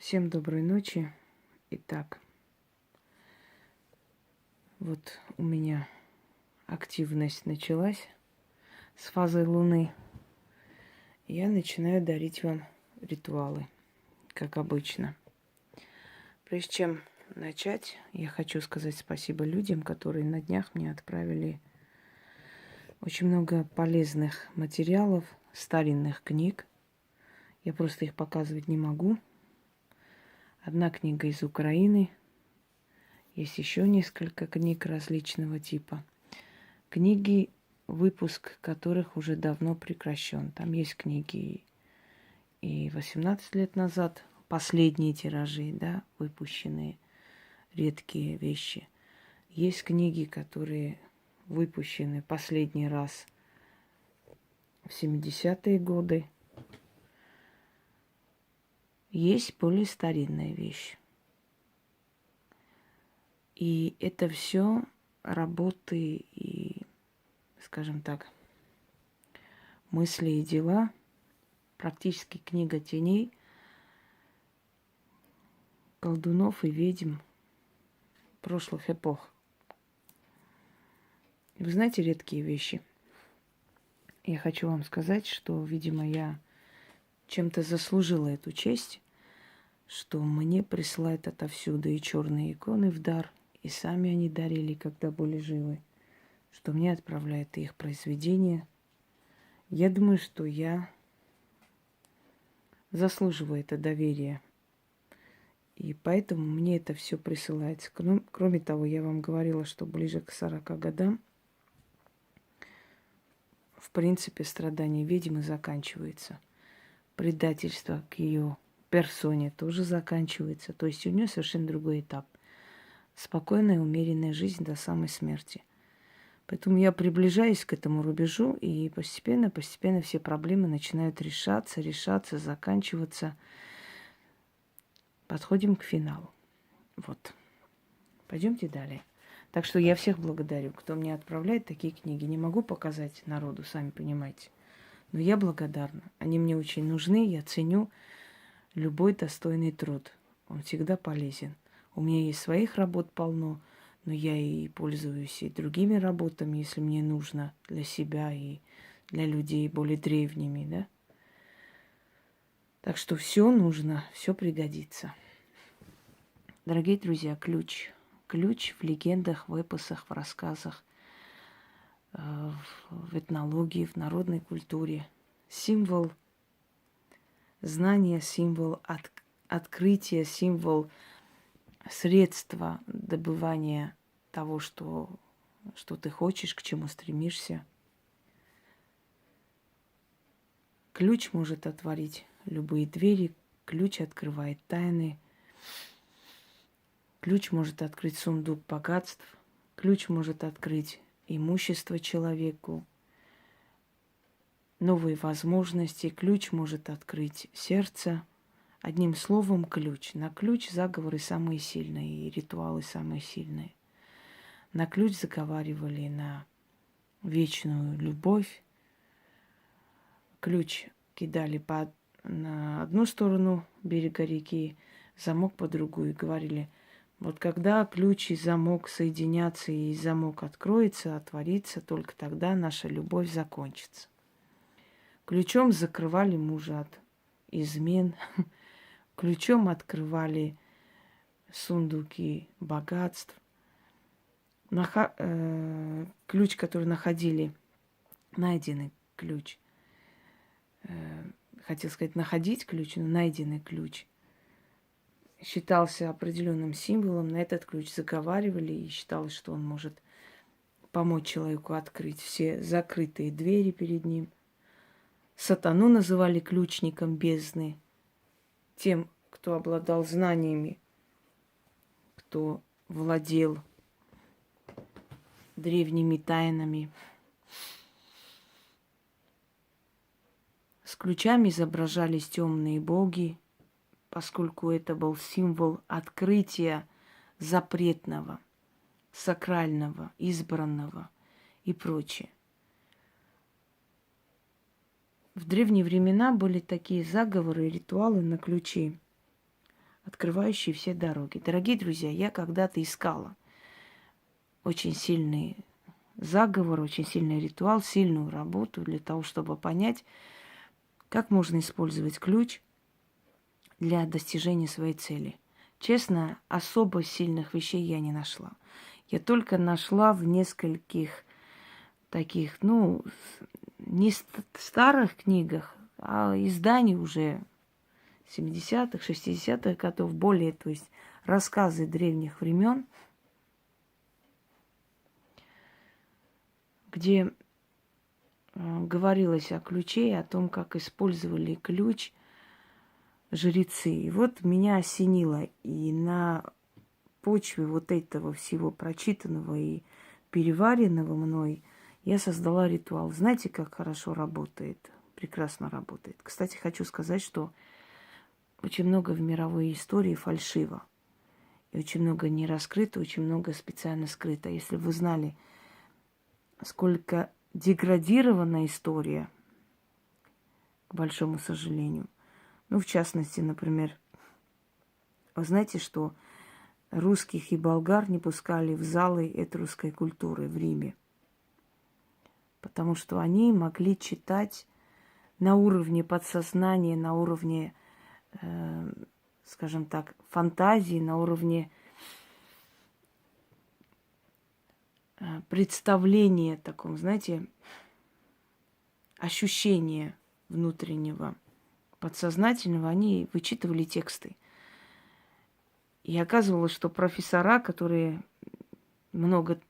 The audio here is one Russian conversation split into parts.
Всем доброй ночи. Итак, вот у меня активность началась с фазой Луны. Я начинаю дарить вам ритуалы, как обычно. Прежде чем начать, я хочу сказать спасибо людям, которые на днях мне отправили очень много полезных материалов, старинных книг. Я просто их показывать не могу. Одна книга из Украины. Есть еще несколько книг различного типа. Книги, выпуск которых уже давно прекращен. Там есть книги и 18 лет назад, последние тиражи, да, выпущенные, редкие вещи. Есть книги, которые выпущены последний раз в 70-е годы. Есть более старинная вещь. И это все работы и, скажем так, мысли и дела, практически книга теней, колдунов и ведьм прошлых эпох. Вы знаете редкие вещи? Я хочу вам сказать, что, видимо, я чем-то заслужила эту честь, что мне присылают отовсюду и черные иконы в дар, и сами они дарили, когда были живы, что мне отправляют их произведения. Я думаю, что я заслуживаю это доверие. И поэтому мне это все присылается. Кроме того, я вам говорила, что ближе к 40 годам, в принципе, страдание ведьмы заканчивается. Предательство к ее персоне тоже заканчивается. То есть у нее совершенно другой этап. Спокойная, умеренная жизнь до самой смерти. Поэтому я приближаюсь к этому рубежу, и постепенно все проблемы начинают решаться, заканчиваться. Подходим к финалу. Вот. Пойдемте далее. Так что я всех благодарю, кто мне отправляет такие книги. Не могу показать народу, сами понимаете. Но я благодарна. Они мне очень нужны. Я ценю любой достойный труд. Он всегда полезен. У меня есть своих работ полно, но я и пользуюсь и другими работами, если мне нужно для себя и для людей более древними, да. Так что все нужно, все пригодится. Дорогие друзья, ключ. Ключ в легендах, в эпосах, в рассказах, в этнологии, в народной культуре. Символ знания, символ открытия, символ средства добывания того, что ты хочешь, к чему стремишься. Ключ может отворить любые двери, ключ открывает тайны, ключ может открыть сундук богатств, ключ может открыть имущество человеку, новые возможности, ключ может открыть сердце. Одним словом, ключ. На ключ заговоры самые сильные и ритуалы самые сильные. На ключ заговаривали на вечную любовь. Ключ кидали на одну сторону берега реки, замок по другую. И говорили, вот когда ключ и замок соединятся и замок откроется, отворится, только тогда наша любовь закончится. Ключом закрывали мужа от измен, ключом открывали сундуки богатств. Ключ, который находили, найденный ключ, хотел сказать, находить ключ, но найденный ключ считался определенным символом. На этот ключ заговаривали, и считалось, что он может помочь человеку открыть все закрытые двери перед ним. Сатану называли ключником бездны, тем, кто обладал знаниями, кто владел древними тайнами. С ключами изображались темные боги, поскольку это был символ открытия запретного, сакрального, избранного и прочее. В древние времена были такие заговоры и ритуалы на ключи. открывающий все дороги. Дорогие друзья, я когда-то искала очень сильный заговор, очень сильный ритуал, сильную работу для того, чтобы понять, как можно использовать ключ для достижения своей цели. Честно, особо сильных вещей я не нашла. Я только нашла в нескольких таких, не старых книгах, а изданий уже 70-х, 60-х годов, более, то есть рассказы древних времен, где говорилось о ключе и о том, как использовали ключ жрецы. И вот меня осенило, и на почве вот этого всего прочитанного и переваренного мной я создала ритуал. Знаете, как хорошо работает? Прекрасно работает. Кстати, хочу сказать, что очень много в мировой истории фальшиво. И очень много не раскрыто, очень много специально скрыто. Если вы знали, сколько деградирована история, к большому сожалению. В частности, например, вы знаете, что русских и болгар не пускали в залы этрусской культуры в Риме, потому что они могли читать на уровне подсознания, на уровне, скажем так, фантазии, на уровне представления таком, знаете, ощущения внутреннего, подсознательного, они вычитывали тексты. И оказывалось, что профессора, которые много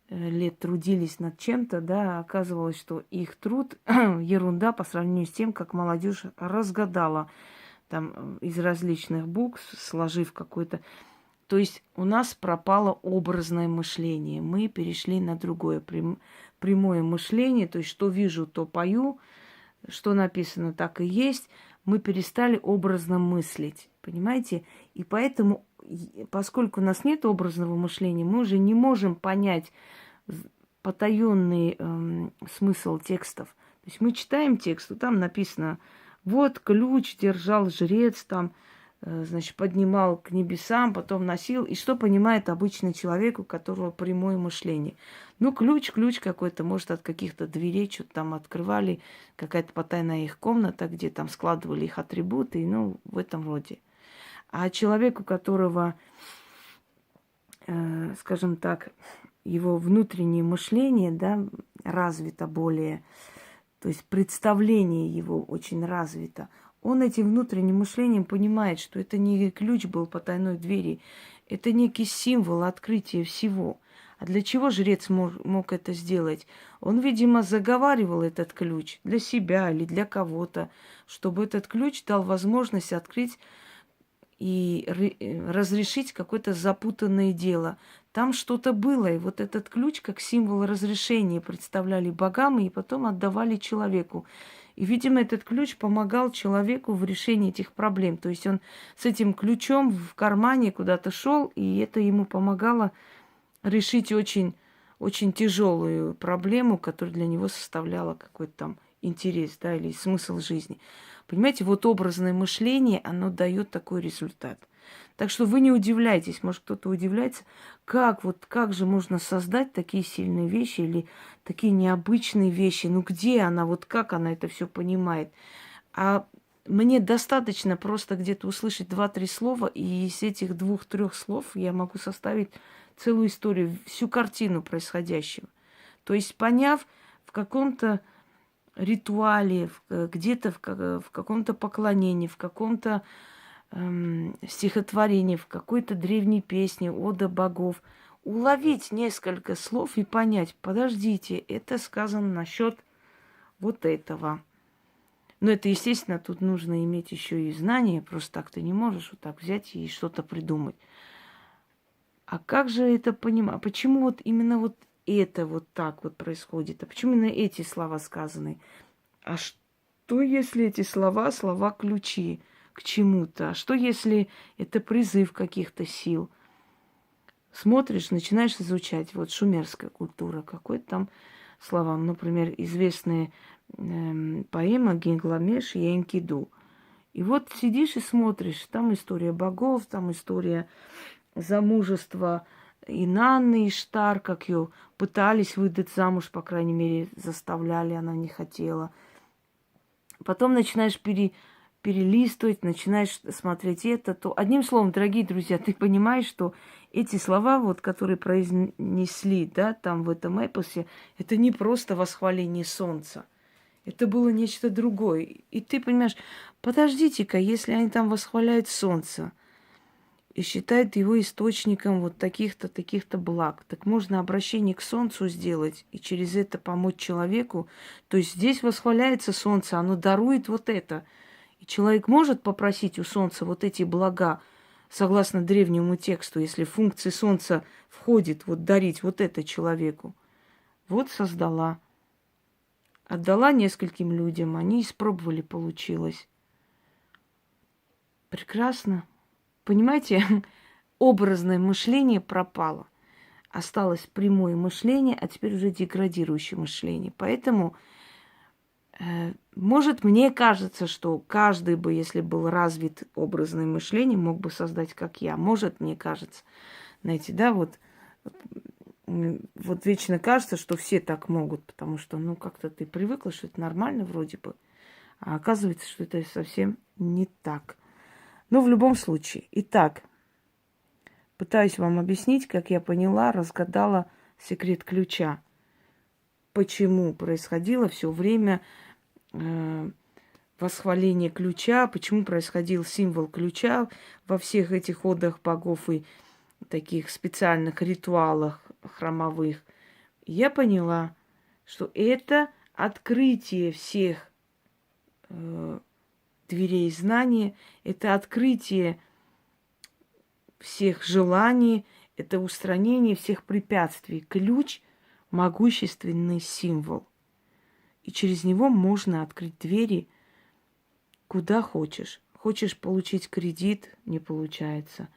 лет трудились над чем-то, да, оказывалось, что их труд ерунда по сравнению с тем, как молодежь разгадала там из различных букв, сложив какой-то. То есть у нас пропало образное мышление. Мы перешли на другое прямое мышление. То есть что вижу, то пою, что написано, так и есть. Мы перестали образно мыслить, понимаете? И поэтому, поскольку у нас нет образного мышления, мы уже не можем понять потаенный смысл текстов. То есть мы читаем текст, там написано, вот ключ держал жрец, там, значит, поднимал к небесам, потом носил. И что понимает обычный человек, у которого прямое мышление? Ключ какой-то, может, от каких-то дверей что-то там открывали, какая-то потайная их комната, где там складывали их атрибуты, в этом роде. А человек, у которого, скажем так, его внутреннее мышление, да, развито более, то есть представление его очень развито, он этим внутренним мышлением понимает, что это не ключ был потайной двери, это некий символ открытия всего. А для чего жрец мог это сделать? Он, видимо, заговаривал этот ключ для себя или для кого-то, чтобы этот ключ дал возможность открыть и разрешить какое-то запутанное дело. Там что-то было, и вот этот ключ как символ разрешения представляли богам и потом отдавали человеку. И, видимо, этот ключ помогал человеку в решении этих проблем. То есть он с этим ключом в кармане куда-то шел, и это ему помогало решить очень, очень тяжелую проблему, которая для него составляла какой-то там интерес, да, или смысл жизни. Понимаете, вот образное мышление, оно дает такой результат. Так что вы не удивляйтесь, может, кто-то удивляется, как же можно создать такие сильные вещи или такие необычные вещи, где она, как она это все понимает. А мне достаточно просто где-то услышать 2-3 слова, и из этих 2-3 слов я могу составить целую историю, всю картину происходящего. То есть, поняв в каком-то ритуале, где-то в каком-то поклонении, в каком-то стихотворении, в какой-то древней песне, ода богов, уловить несколько слов и понять, подождите, это сказано насчет вот этого. Но это, естественно, тут нужно иметь еще и знания, просто так ты не можешь вот так взять и что-то придумать. А как же это понимать? Почему вот именно вот это вот так вот происходит? А почему именно эти слова сказаны? А что, если эти слова ключи к чему-то? А что, если это призыв каких-то сил? Смотришь, начинаешь изучать. Вот шумерская культура, какой-то там слова. Например, известная поэма Гильгамеш и Энкиду. И вот сидишь и смотришь, там история богов, там история замужества Инанны Иштар, как ее пытались выдать замуж, по крайней мере, заставляли, она не хотела. Потом начинаешь перелистывать, начинаешь смотреть это, то... Одним словом, дорогие друзья, ты понимаешь, что эти слова, вот, которые произнесли, да, там в этом эпосе, это не просто восхваление солнца. Это было нечто другое. И ты понимаешь, подождите-ка, если они там восхваляют солнце и считают его источником вот таких-то, таких-то благ, так можно обращение к солнцу сделать и через это помочь человеку. То есть здесь восхваляется солнце, оно дарует вот это. И человек может попросить у солнца вот эти блага, согласно древнему тексту, если функции солнца входит вот дарить вот это человеку. Вот создала. Отдала нескольким людям, они испробовали, получилось. Прекрасно. Понимаете, образное мышление пропало. Осталось прямое мышление, а теперь уже деградирующее мышление. Поэтому, может, мне кажется, что каждый бы, если был развит образное мышление, мог бы создать, как я. Может, мне кажется. Знаете, да, вот вечно кажется, что все так могут, потому что, ну, как-то ты привыкла, что это нормально вроде бы, а оказывается, что это совсем не так. Но в любом случае. Итак, пытаюсь вам объяснить, как я поняла, разгадала секрет ключа. Почему происходило все время восхваление ключа, почему происходил символ ключа во всех этих отдах богов и таких специальных ритуалах храмовых. Я поняла, что это открытие всех дверей знания, это открытие всех желаний, это устранение всех препятствий. Ключ – могущественный символ. И через него можно открыть двери куда хочешь. Хочешь получить кредит – не получается.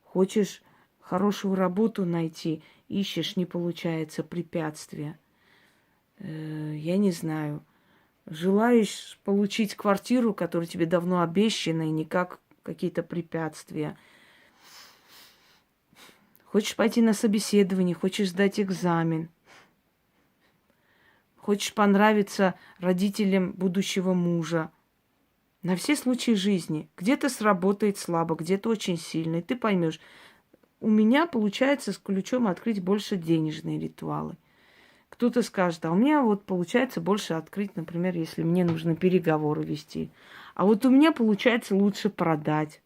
Хочешь хорошую работу найти – ищешь – не получается, препятствия. Я не знаю. Желаешь получить квартиру, которая тебе давно обещана, и никак какие-то препятствия. Хочешь пойти на собеседование, хочешь сдать экзамен. Хочешь понравиться родителям будущего мужа. На все случаи жизни. Где-то сработает слабо, где-то очень сильно. И ты поймешь, у меня получается с ключом открыть больше денежные ритуалы. Кто-то скажет, а у меня вот получается больше открыть, например, если мне нужно переговоры вести. А вот у меня получается лучше продать.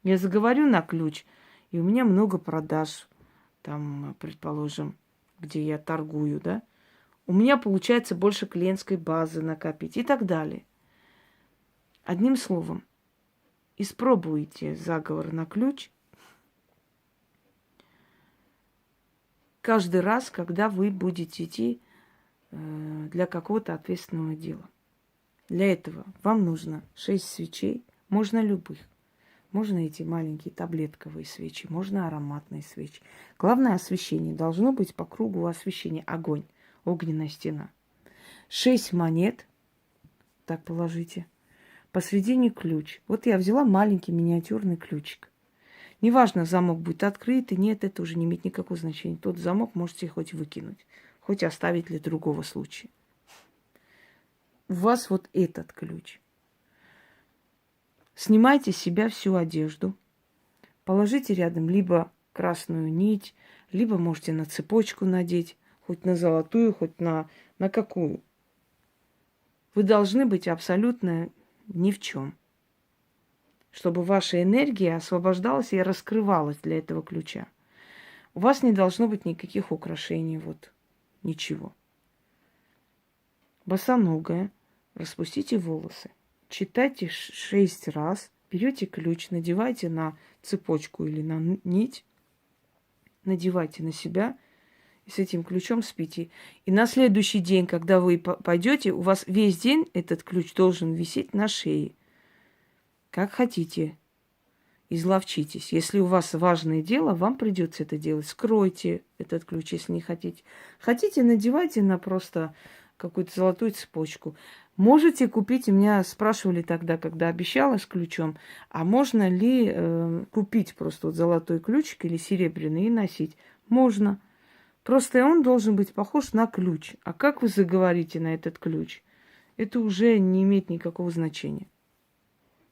Я заговорю на ключ, и у меня много продаж, там, предположим, где я торгую, да. У меня получается больше клиентской базы накопить и так далее. Одним словом, испробуйте заговор на ключ каждый раз, когда вы будете идти для какого-то ответственного дела. Для этого вам нужно 6 свечей, можно любых. Можно эти маленькие таблетковые свечи, можно ароматные свечи. Главное освещение. Должно быть по кругу освещения. Огонь, огненная стена. 6 монет, так положите. Посредине ключ. Вот я взяла маленький миниатюрный ключик. Неважно, замок будет открыт, и нет, это уже не имеет никакого значения. Тот замок можете хоть выкинуть, хоть оставить для другого случая. У вас вот этот ключ. Снимайте с себя всю одежду, положите рядом либо красную нить, либо можете на цепочку надеть, хоть на золотую, хоть на какую. Вы должны быть абсолютно ни в чем, чтобы ваша энергия освобождалась и раскрывалась для этого ключа. У вас не должно быть никаких украшений, вот, ничего. Босоногая, распустите волосы, читайте 6 раз, берете ключ, надевайте на цепочку или на нить, надевайте на себя, и с этим ключом спите. И на следующий день, когда вы пойдете, у вас весь день этот ключ должен висеть на шее. Как хотите, изловчитесь. Если у вас важное дело, вам придется это делать. Скройте этот ключ, если не хотите. Хотите, надевайте на просто какую-то золотую цепочку. Можете купить, меня спрашивали тогда, когда обещала с ключом, а можно ли купить просто вот золотой ключик или серебряный и носить? Можно. Просто он должен быть похож на ключ. А как вы заговорите на этот ключ? Это уже не имеет никакого значения.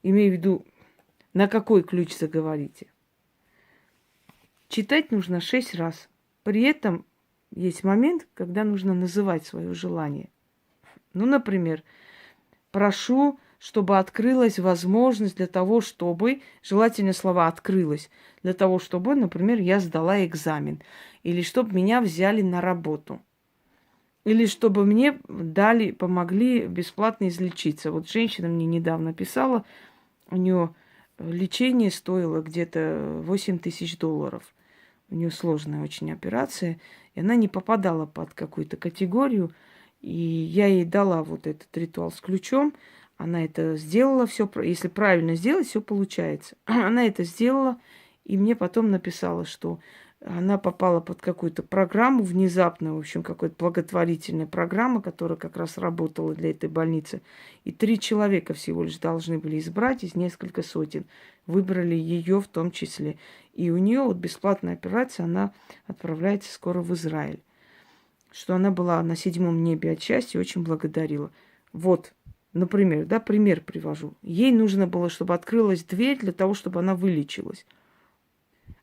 Имею в виду, на какой ключ заговорите. Читать нужно 6 раз. При этом есть момент, когда нужно называть свое желание. Ну, например, прошу, чтобы открылась возможность для того, чтобы, желательно слова «открылась», для того, чтобы, например, я сдала экзамен, или чтобы меня взяли на работу, или чтобы мне дали, помогли бесплатно излечиться. Вот женщина мне недавно писала, у нее лечение стоило где-то $8000. У нее сложная очень операция, и она не попадала под какую-то категорию. И я ей дала вот этот ритуал с ключом. Она это сделала, все, если правильно сделать, все получается. Она это сделала, и мне потом написала, что она попала под какую-то программу внезапно, в общем, какая-то благотворительная программа, которая как раз работала для этой больницы. И 3 человека всего лишь должны были избрать из несколько сотен. Выбрали ее в том числе. И у нее вот бесплатная операция, она отправляется скоро в Израиль. Что она была на 7 небе от счастья, очень благодарила. Вот, например, да, пример привожу. Ей нужно было, чтобы открылась дверь для того, чтобы она вылечилась.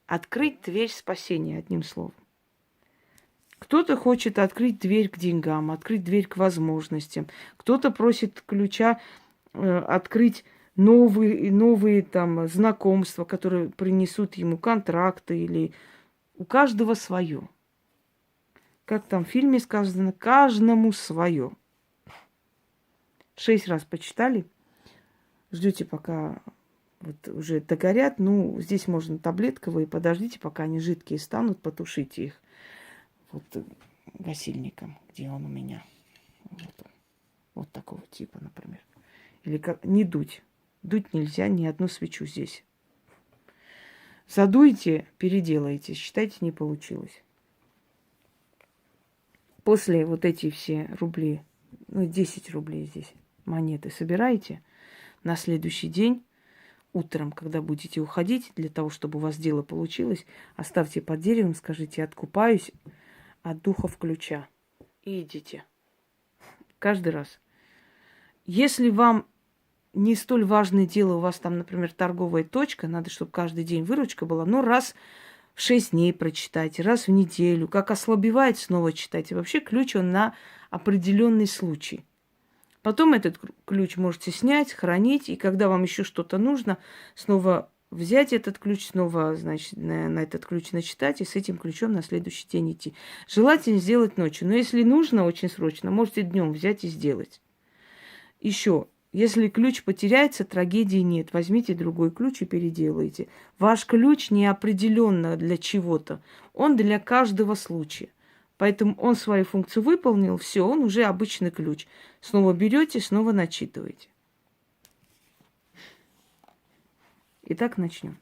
Открыть дверь спасения, одним словом. Кто-то хочет открыть дверь к деньгам, открыть дверь к возможностям. Кто-то просит ключа открыть новые там знакомства, которые принесут ему контракты, или у каждого свое. Как там в фильме сказано, каждому свое. 6 раз почитали. Ждете, пока вот уже догорят. Ну, здесь можно таблетковые. Подождите, пока они жидкие станут, потушите их. Вот гасильником, где он у меня. Вот такого типа, например. Или как не дуть. Дуть нельзя ни одну свечу здесь. Задуйте, переделайте. Считайте, не получилось. После вот эти все рубли, 10 рублей здесь, монеты собираете, на следующий день, утром, когда будете уходить, для того, чтобы у вас дело получилось, оставьте под деревом, скажите: откупаюсь от духов ключа. И идите. Каждый раз. Если вам не столь важное дело, у вас там, например, торговая точка, надо, чтобы каждый день выручка была, но раз в 6 дней прочитайте, раз в неделю. Как ослабевает, снова читайте. Вообще ключ, он на определенный случай. Потом этот ключ можете снять, хранить, и когда вам еще что-то нужно, снова взять этот ключ, снова, значит, на этот ключ начитать, и с этим ключом на следующий день идти. Желательно сделать ночью, но если нужно очень срочно, можете днем взять и сделать. Еще, если ключ потеряется, трагедии нет. Возьмите другой ключ и переделайте. Ваш ключ не определенно для чего-то. Он для каждого случая. Поэтому он свою функцию выполнил, все, он уже обычный ключ. Снова берете, снова начитываете. Итак, начнем.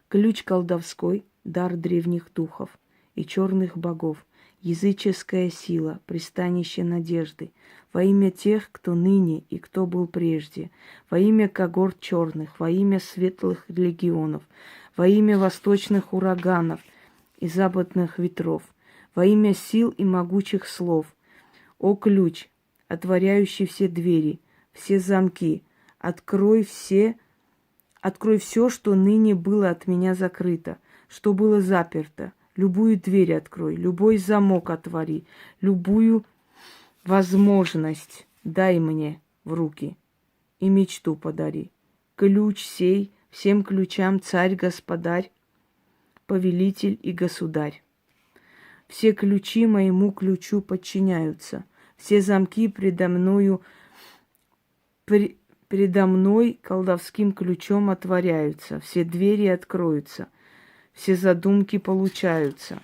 Ключ колдовской, дар древних духов и черных богов, языческая сила, пристанище надежды, во имя тех, кто ныне и кто был прежде, во имя когорт черных, во имя светлых легионов, во имя восточных ураганов и западных ветров, во имя сил и могучих слов. О ключ, отворяющий все двери, все замки, открой все, что ныне было от меня закрыто, что было заперто. Любую дверь открой, любой замок отвори, любую возможность дай мне в руки и мечту подари. Ключ сей всем ключам царь-господарь, повелитель и государь. Все ключи моему ключу подчиняются, все замки предо мной колдовским ключом отворяются, все двери откроются, все задумки получаются,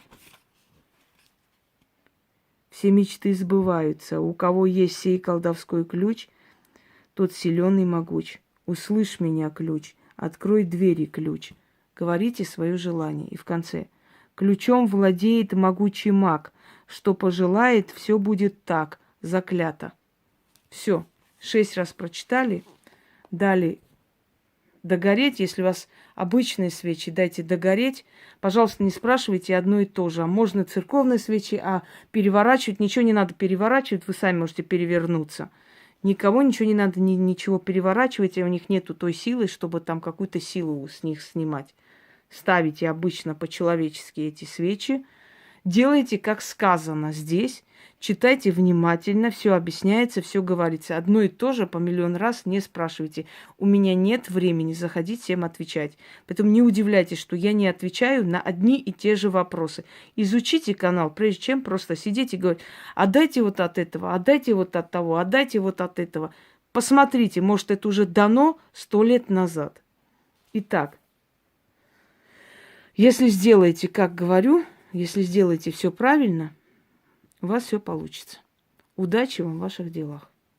все мечты сбываются. У кого есть сей колдовской ключ, тот силен и могуч. Услышь меня, ключ, открой двери, ключ. Говорите свое желание. И в конце. Ключом владеет могучий маг. Что пожелает, все будет так. заклято. Все. 6 раз прочитали, дали догореть. Если у вас обычные свечи, дайте догореть. Пожалуйста, не спрашивайте одно и то же. А можно церковные свечи, а переворачивать ничего не надо переворачивать, вы сами можете перевернуться. Никого ничего не надо, ничего переворачивать, и у них нету той силы, чтобы там какую-то силу с них снимать. Ставите обычно по-человечески эти свечи. Делайте, как сказано здесь. Читайте внимательно, все объясняется, все говорится. Одно и то же по миллион раз не спрашивайте. У меня нет времени заходить всем отвечать. Поэтому не удивляйтесь, что я не отвечаю на одни и те же вопросы. Изучите канал, прежде чем просто сидеть и говорить: отдайте вот от этого, отдайте вот от того, отдайте вот от этого. Посмотрите, может, это уже дано 100 лет назад. Итак, если сделаете, как говорю, если сделаете все правильно, у вас все получится. Удачи вам в ваших делах.